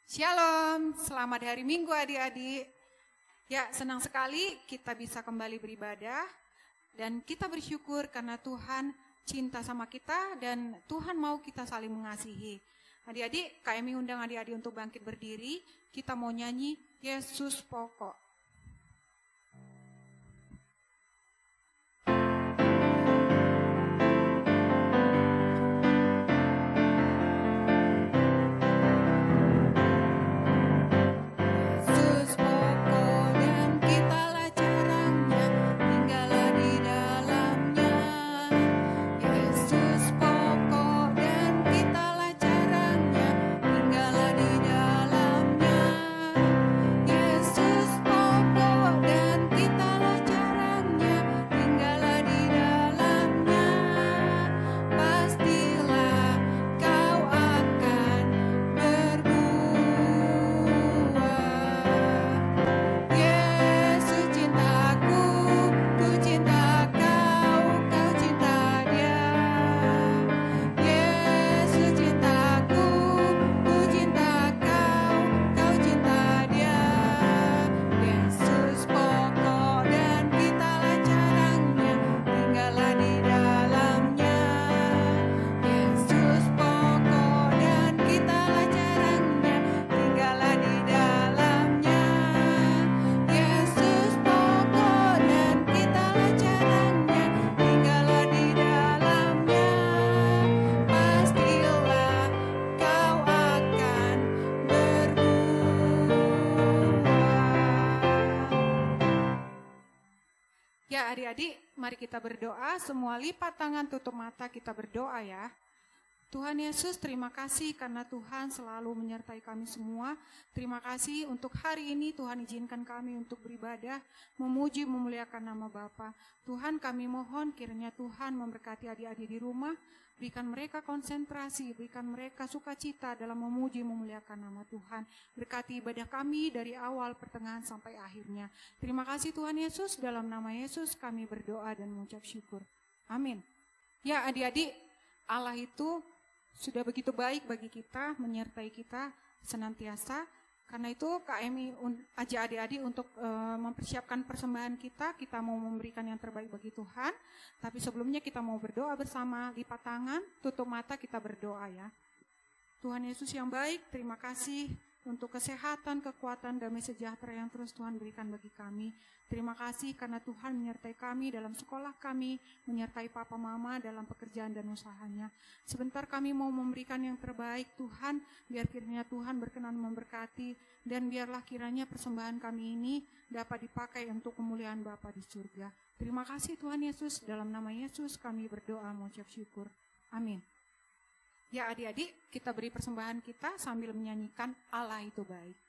Shalom, selamat hari Minggu adik-adik. Ya, senang sekali kita bisa kembali beribadah dan kita bersyukur karena Tuhan cinta sama kita dan Tuhan mau kita saling mengasihi. Adik-adik, KMI undang adik-adik untuk bangkit berdiri, kita mau nyanyi Yesus Pokok. Adik-adik, mari kita berdoa, semua lipat tangan, tutup mata, kita berdoa ya. Tuhan Yesus, terima kasih karena Tuhan selalu menyertai kami semua. Terima kasih untuk hari ini Tuhan izinkan kami untuk beribadah, memuji, memuliakan nama Bapa. Tuhan kami mohon kiranya Tuhan memberkati adik-adik di rumah, berikan mereka konsentrasi, berikan mereka sukacita dalam memuji, memuliakan nama Tuhan. Berkati ibadah kami dari awal, pertengahan, sampai akhirnya. Terima kasih Tuhan Yesus, dalam nama Yesus kami berdoa dan mengucap syukur. Amin. Ya adik-adik, Allah itu sudah begitu baik bagi kita, menyertai kita senantiasa. Karena itu KMI ajak adik-adik untuk mempersiapkan persembahan kita mau memberikan yang terbaik bagi Tuhan. Tapi sebelumnya kita mau berdoa bersama, lipat tangan, tutup mata, kita berdoa ya. Tuhan Yesus yang baik, terima kasih untuk kesehatan, kekuatan, damai sejahtera yang terus Tuhan berikan bagi kami. Terima kasih karena Tuhan menyertai kami dalam sekolah kami, menyertai papa mama dalam pekerjaan dan usahanya. Sebentar kami mau memberikan yang terbaik Tuhan, biar kiranya Tuhan berkenan memberkati, dan biarlah kiranya persembahan kami ini dapat dipakai untuk kemuliaan Bapa di surga. Terima kasih Tuhan Yesus, dalam nama Yesus kami berdoa mengucap syukur. Amin. Ya adik-adik, kita beri persembahan kita sambil menyanyikan Allah itu baik.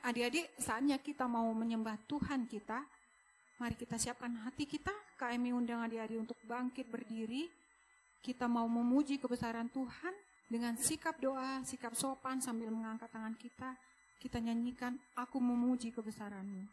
Adik-adik, saatnya kita mau menyembah Tuhan kita. Mari kita siapkan hati kita. KMI undang adik-adik untuk bangkit berdiri. Kita mau memuji kebesaran Tuhan. Dengan sikap doa, sikap sopan sambil mengangkat tangan kita nyanyikan, aku memuji kebesaran-Mu.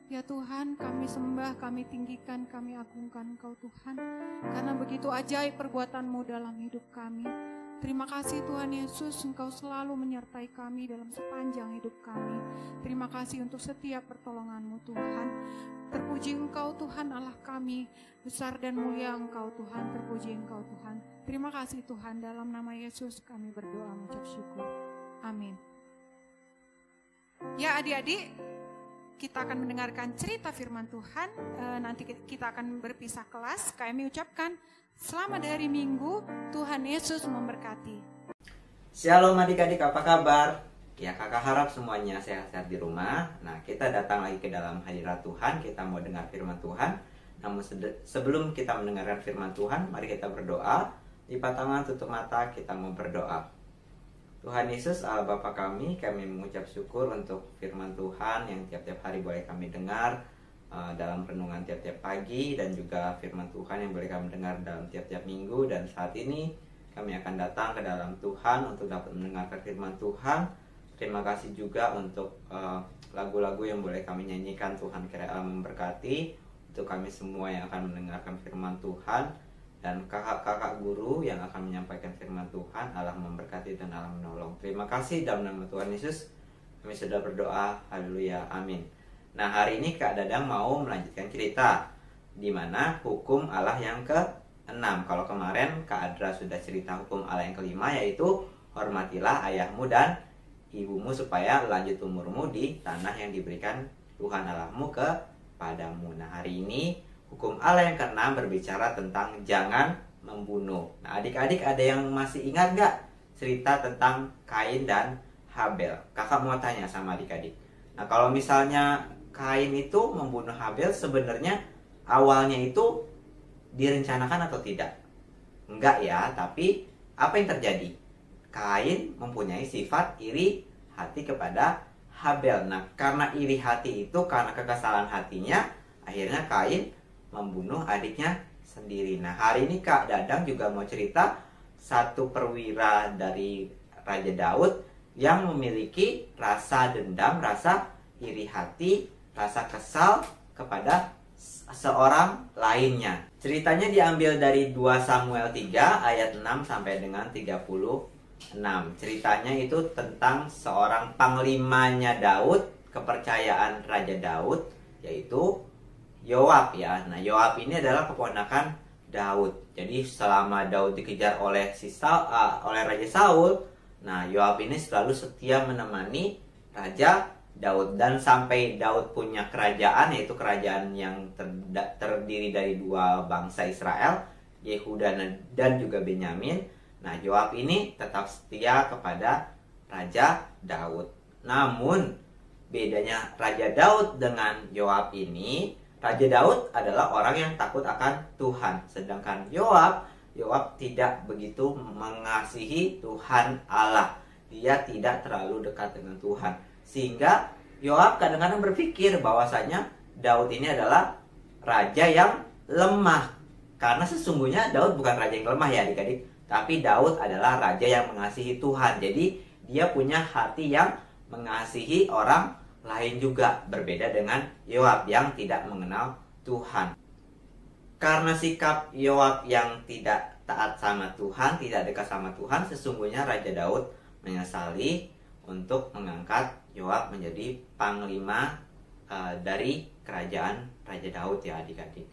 Ya Tuhan, kami sembah, kami tinggikan, kami agungkan Engkau Tuhan, karena begitu ajaib perbuatan-Mu dalam hidup kami. Terima kasih Tuhan Yesus, Engkau selalu menyertai kami dalam sepanjang hidup kami. Terima kasih untuk setiap pertolongan-Mu Tuhan. Terpuji Engkau Tuhan Allah kami, besar dan mulia Engkau Tuhan, terpuji Engkau Tuhan. Terima kasih Tuhan, dalam nama Yesus kami berdoa mengucap syukur. Amin. Ya adik-adik, kita akan mendengarkan cerita firman Tuhan, nanti kita akan berpisah kelas. Kami ucapkan selamat hari Minggu, Tuhan Yesus memberkati. Shalom adik-adik, apa kabar? Ya kakak harap semuanya sehat-sehat di rumah. Nah kita datang lagi ke dalam hadirat Tuhan, kita mau dengar firman Tuhan. Namun sebelum kita mendengarkan firman Tuhan, mari kita berdoa. Lipat tangan, tutup mata, kita mau berdoa. Tuhan Yesus, Allah Bapa kami mengucap syukur untuk firman Tuhan yang tiap-tiap hari boleh kami dengar dalam renungan tiap-tiap pagi, dan juga firman Tuhan yang boleh kami dengar dalam tiap-tiap minggu. Dan saat ini kami akan datang ke dalam Tuhan untuk dapat mendengarkan firman Tuhan. Terima kasih juga untuk lagu-lagu yang boleh kami nyanyikan. Tuhan kiranya Allah memberkati untuk kami semua yang akan mendengarkan firman Tuhan. Dan kakak-kakak guru yang akan menyampaikan firman Tuhan, Allah memberkati dan Allah menolong. Terima kasih dalam nama Tuhan Yesus kami sudah berdoa, haleluya, amin. Nah hari ini Kak Dadang mau melanjutkan cerita di mana hukum Allah yang ke-6. Kalau kemarin Kak Adra sudah cerita hukum Allah yang ke-5, yaitu hormatilah ayahmu dan ibumu supaya lanjut umurmu di tanah yang diberikan Tuhan Allahmu kepadamu. Nah hari ini hukum Allah yang ke-6 berbicara tentang jangan membunuh. Nah adik-adik ada yang masih ingat gak cerita tentang Kain dan Habel? Kakak mau tanya sama adik-adik. Nah kalau misalnya Kain itu membunuh Habel, sebenarnya awalnya itu direncanakan atau tidak? Enggak ya, tapi apa yang terjadi? Kain mempunyai sifat iri hati kepada Habel. Nah karena iri hati itu, karena kekesalan hatinya, akhirnya Kain membunuh adiknya sendiri. Nah hari ini Kak Dadang juga mau cerita satu perwira dari Raja Daud yang memiliki rasa dendam, rasa iri hati, rasa kesal kepada seorang lainnya. Ceritanya diambil dari 2 Samuel 3 ayat 6 sampai dengan 36. Ceritanya itu tentang seorang panglimanya Daud, kepercayaan Raja Daud, yaitu Yoab ya. Nah, Yoab ini adalah keponakan Daud. Jadi selama Daud dikejar oleh oleh Raja Saul, nah Yoab ini selalu setia menemani Raja Daud, dan sampai Daud punya kerajaan, yaitu kerajaan yang terdiri dari 2 bangsa Israel, Yehuda dan juga Benyamin. Nah, Yoab ini tetap setia kepada Raja Daud. Namun bedanya Raja Daud dengan Yoab ini, Raja Daud adalah orang yang takut akan Tuhan, sedangkan Yoab tidak begitu mengasihi Tuhan Allah. Dia tidak terlalu dekat dengan Tuhan. Sehingga Yoab kadang-kadang berpikir bahwasanya Daud ini adalah raja yang lemah. Karena sesungguhnya Daud bukan raja yang lemah ya adik-adik, tapi Daud adalah raja yang mengasihi Tuhan. Jadi dia punya hati yang mengasihi orang lain juga, berbeda dengan Yoab yang tidak mengenal Tuhan. Karena sikap Yoab yang tidak taat sama Tuhan, tidak dekat sama Tuhan, sesungguhnya Raja Daud menyesali untuk mengangkat Yoab menjadi panglima dari kerajaan Raja Daud ya adik-adik.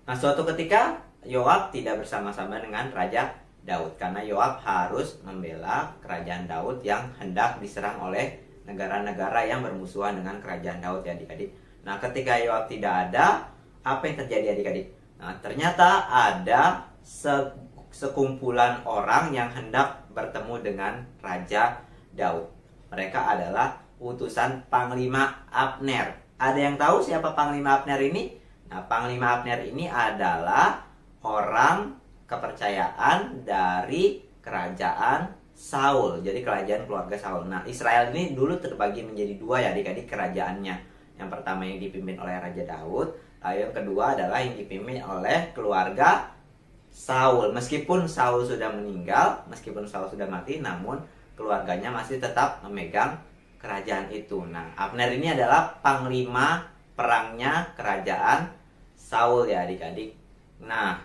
Nah, suatu ketika Yoab tidak bersama-sama dengan Raja Daud karena Yoab harus membela kerajaan Daud yang hendak diserang oleh negara-negara yang bermusuhan dengan kerajaan Daud ya adik-adik. Nah, ketika Yoab tidak ada, apa yang terjadi adik-adik? Nah, ternyata ada sekumpulan orang yang hendak bertemu dengan Raja Daud. Mereka adalah utusan Panglima Abner. Ada yang tahu siapa Panglima Abner ini? Nah, Panglima Abner ini adalah orang kepercayaan dari kerajaan Saul. Jadi kerajaan keluarga Saul. Nah, Israel ini dulu terbagi menjadi 2 ya adik-adik kerajaannya. Yang pertama yang dipimpin oleh Raja Daud, lalu yang kedua adalah yang dipimpin oleh keluarga Saul. Meskipun Saul sudah meninggal, meskipun Saul sudah mati, namun keluarganya masih tetap memegang kerajaan itu. Nah, Abner ini adalah panglima perangnya kerajaan Saul ya adik-adik. Nah,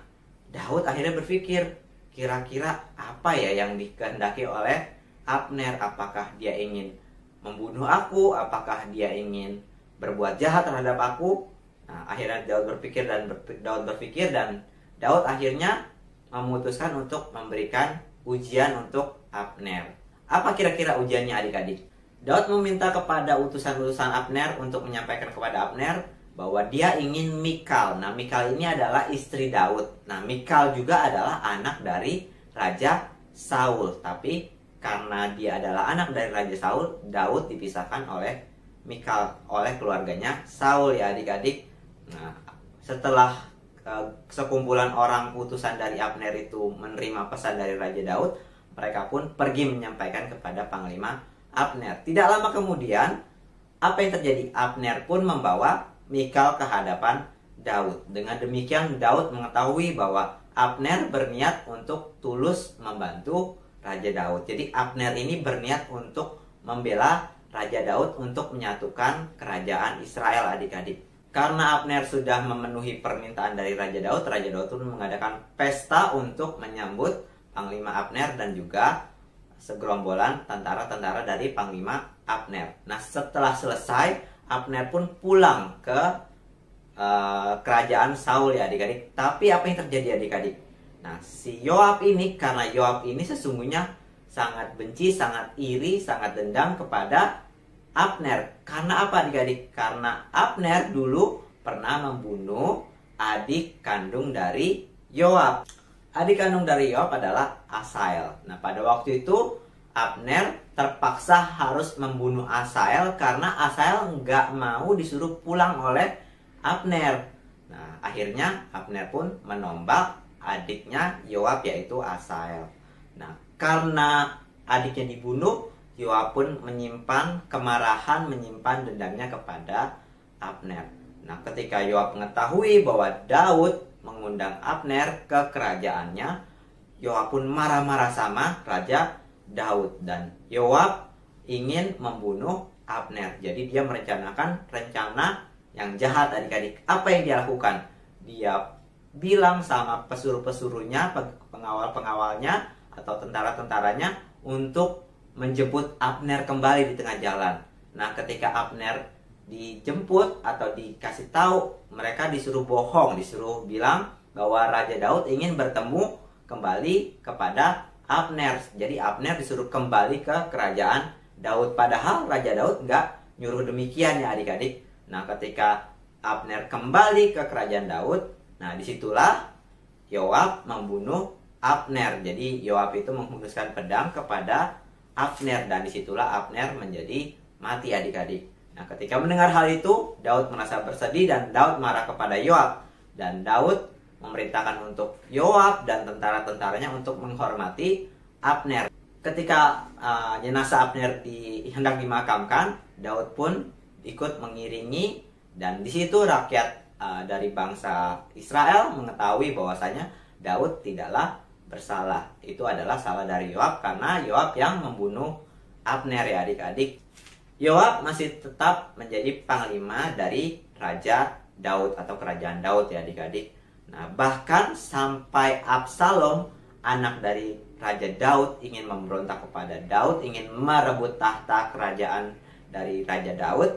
Daud akhirnya berpikir, kira-kira apa ya yang dikehendaki oleh Abner? Apakah dia ingin membunuh aku? Apakah dia ingin berbuat jahat terhadap aku? Nah, akhirnya Daud berpikir dan Daud akhirnya memutuskan untuk memberikan ujian untuk Abner. Apa kira-kira ujiannya adik-adik? Daud meminta kepada utusan-utusan Abner untuk menyampaikan kepada Abner bahwa dia ingin Mikal. Nah, Mikal ini adalah istri Daud. Nah, Mikal juga adalah anak dari Raja Saul. Tapi karena dia adalah anak dari Raja Saul, Daud dipisahkan oleh Mikal, oleh keluarganya Saul ya adik-adik. Nah, setelah sekumpulan orang utusan dari Abner itu menerima pesan dari Raja Daud, mereka pun pergi menyampaikan kepada Panglima Abner. Tidak lama kemudian, apa yang terjadi? Abner pun membawa Mikal ke hadapan Daud. Dengan demikian Daud mengetahui bahwa Abner berniat untuk tulus membantu Raja Daud. Jadi Abner ini berniat untuk membela Raja Daud untuk menyatukan kerajaan Israel adik-adik. Karena Abner sudah memenuhi permintaan dari Raja Daud pun mengadakan pesta untuk menyambut Panglima Abner dan juga segerombolan tentara-tentara dari Panglima Abner. Nah, setelah selesai, Abner pun pulang ke kerajaan Saul ya adik-adik. Tapi apa yang terjadi adik-adik? Nah, si Yoab ini, karena Yoab ini sesungguhnya sangat benci, sangat iri, sangat dendam kepada Abner. Karena apa adik-adik? Karena Abner dulu pernah membunuh adik kandung dari Yoab. Adik kandung dari Yoab adalah Asael. Nah, pada waktu itu Abner terpaksa harus membunuh Asael karena Asael nggak mau disuruh pulang oleh Abner. Nah, akhirnya Abner pun menombak adiknya Yoab yaitu Asael. Nah, karena adiknya dibunuh, Yoab pun menyimpan kemarahan, menyimpan dendamnya kepada Abner. Nah, ketika Yoab mengetahui bahwa Daud mengundang Abner ke kerajaannya, Yoab pun marah-marah sama Raja Daud, dan Yoab ingin membunuh Abner. Jadi dia merencanakan rencana yang jahat adik-adik. Apa yang dia lakukan? Dia bilang sama pesuruh-pesuruhnya, pengawal-pengawalnya atau tentara-tentaranya untuk menjemput Abner kembali di tengah jalan. Nah, ketika Abner dijemput atau dikasih tahu, mereka disuruh bohong, disuruh bilang bahwa Raja Daud ingin bertemu kembali kepada Abner. Jadi Abner disuruh kembali ke kerajaan Daud, padahal Raja Daud nggak nyuruh demikian ya adik-adik. Nah, ketika Abner kembali ke kerajaan Daud, nah disitulah Yoab membunuh Abner. Jadi Yoab itu menghunuskan pedang kepada Abner, dan disitulah Abner menjadi mati adik-adik. Nah, ketika mendengar hal itu, Daud merasa bersedih dan Daud marah kepada Yoab. Dan Daud memerintahkan untuk Yoab dan tentara-tentaranya untuk menghormati Abner. Ketika jenazah Abner hendak dimakamkan, Daud pun ikut mengiringi, dan di situ rakyat dari bangsa Israel mengetahui bahwasanya Daud tidaklah bersalah. Itu adalah salah dari Yoab, karena Yoab yang membunuh Abner ya adik-adik. Yoab masih tetap menjadi panglima dari Raja Daud atau kerajaan Daud ya adik-adik. Nah, bahkan sampai Absalom, anak dari Raja Daud, ingin memberontak kepada Daud, ingin merebut tahta kerajaan dari Raja Daud.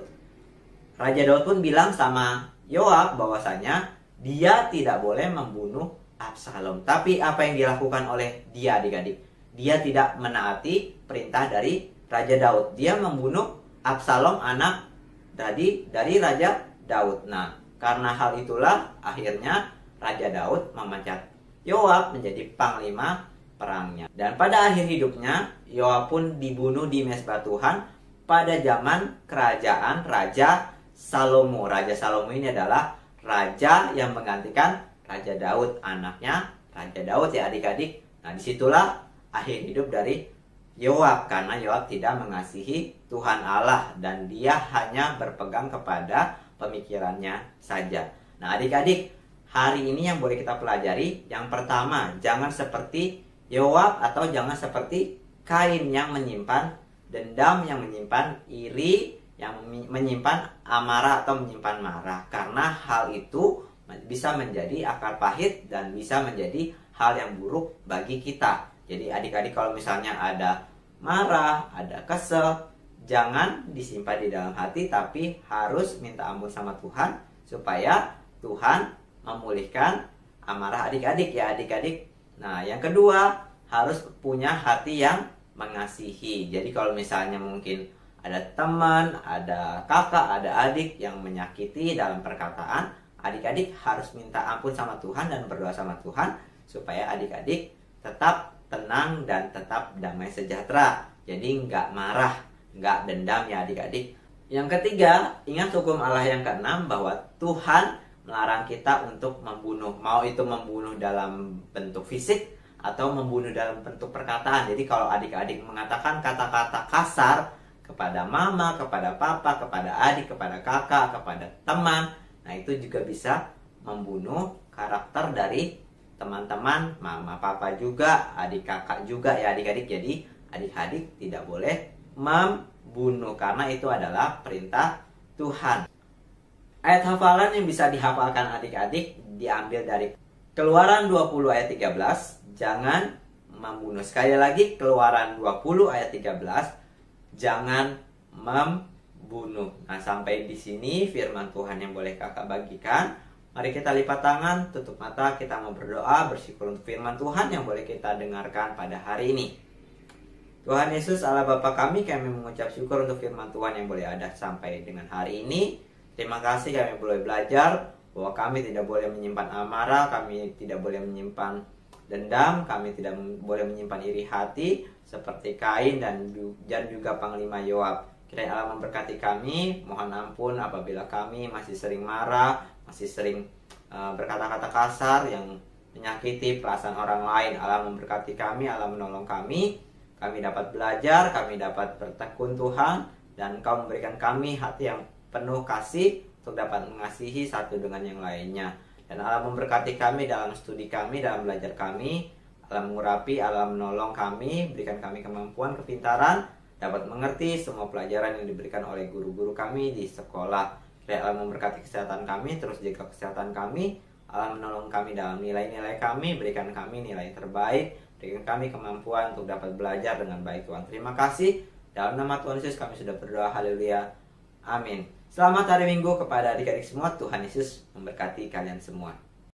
Raja Daud pun bilang sama Yoab bahwasanya dia tidak boleh membunuh Absalom. Tapi apa yang dilakukan oleh dia adik-adik? Dia tidak menaati perintah dari Raja Daud. Dia membunuh Absalom, anak dari Raja Daud. Nah, karena hal itulah akhirnya Raja Daud memecat Yoab menjadi panglima perangnya. Dan pada akhir hidupnya, Yoab pun dibunuh di mezbah Tuhan pada zaman kerajaan Raja Salomo. Raja Salomo ini adalah raja yang menggantikan Raja Daud, anaknya Raja Daud ya adik-adik. Nah, disitulah akhir hidup dari Yoab, karena Yoab tidak mengasihi Tuhan Allah dan dia hanya berpegang kepada pemikirannya saja. Nah adik-adik, hari ini yang boleh kita pelajari, yang pertama, jangan seperti Yoab atau jangan seperti Kain yang menyimpan dendam, yang menyimpan iri, yang menyimpan amarah atau menyimpan marah. Karena hal itu bisa menjadi akar pahit dan bisa menjadi hal yang buruk bagi kita. Jadi adik-adik, kalau misalnya ada marah, ada kesel, jangan disimpan di dalam hati, tapi harus minta ampun sama Tuhan supaya Tuhan memulihkan amarah adik-adik ya adik-adik. Nah, yang kedua, harus punya hati yang mengasihi. Jadi kalau misalnya mungkin ada teman, ada kakak, ada adik yang menyakiti dalam perkataan, adik-adik harus minta ampun sama Tuhan dan berdoa sama Tuhan supaya adik-adik tetap tenang dan tetap damai sejahtera. Jadi nggak marah, nggak dendam ya adik-adik. Yang ketiga, ingat hukum Allah yang keenam bahwa Tuhan melarang kita untuk membunuh. Mau itu membunuh dalam bentuk fisik atau membunuh dalam bentuk perkataan. Jadi kalau adik-adik mengatakan kata-kata kasar kepada mama, kepada papa, kepada adik, kepada kakak, kepada teman, nah itu juga bisa membunuh karakter dari teman-teman, mama, papa juga, adik, kakak juga ya adik-adik. Jadi adik-adik tidak boleh membunuh karena itu adalah perintah Tuhan. Ayat hafalan yang bisa dihafalkan adik-adik diambil dari Keluaran 20 ayat 13, jangan membunuh. Sekali lagi, Keluaran 20 ayat 13, jangan membunuh. Nah, sampai di sini firman Tuhan yang boleh kakak bagikan. Mari kita lipat tangan, tutup mata, kita mau berdoa, bersyukur untuk firman Tuhan yang boleh kita dengarkan pada hari ini. Tuhan Yesus, Allah Bapa kami mengucap syukur untuk firman Tuhan yang boleh ada sampai dengan hari ini. Terima kasih kami boleh belajar bahwa kami tidak boleh menyimpan amarah, kami tidak boleh menyimpan dendam, kami tidak boleh menyimpan iri hati seperti Kain dan juga Panglima Yoab. Kiranya Allah memberkati kami, mohon ampun apabila kami masih sering marah, masih sering berkata-kata kasar yang menyakiti perasaan orang lain. Allah memberkati kami, Allah menolong kami dapat belajar, kami dapat bertekun Tuhan, dan Engkau memberikan kami hati yang penuh kasih untuk dapat mengasihi satu dengan yang lainnya. Dan Allah memberkati kami dalam studi kami, dalam belajar kami. Allah mengurapi, Allah menolong kami, berikan kami kemampuan, kepintaran, dapat mengerti semua pelajaran yang diberikan oleh guru-guru kami di sekolah. Kiranya Allah memberkati kesehatan kami, terus jaga kesehatan kami, Allah menolong kami dalam nilai-nilai kami, berikan kami nilai terbaik, berikan kami kemampuan untuk dapat belajar dengan baik Tuhan. Terima kasih. Dalam nama Tuhan Yesus kami sudah berdoa. Haleluya. Amin. Selamat hari Minggu kepada adik-adik semua. Tuhan Yesus memberkati kalian semua.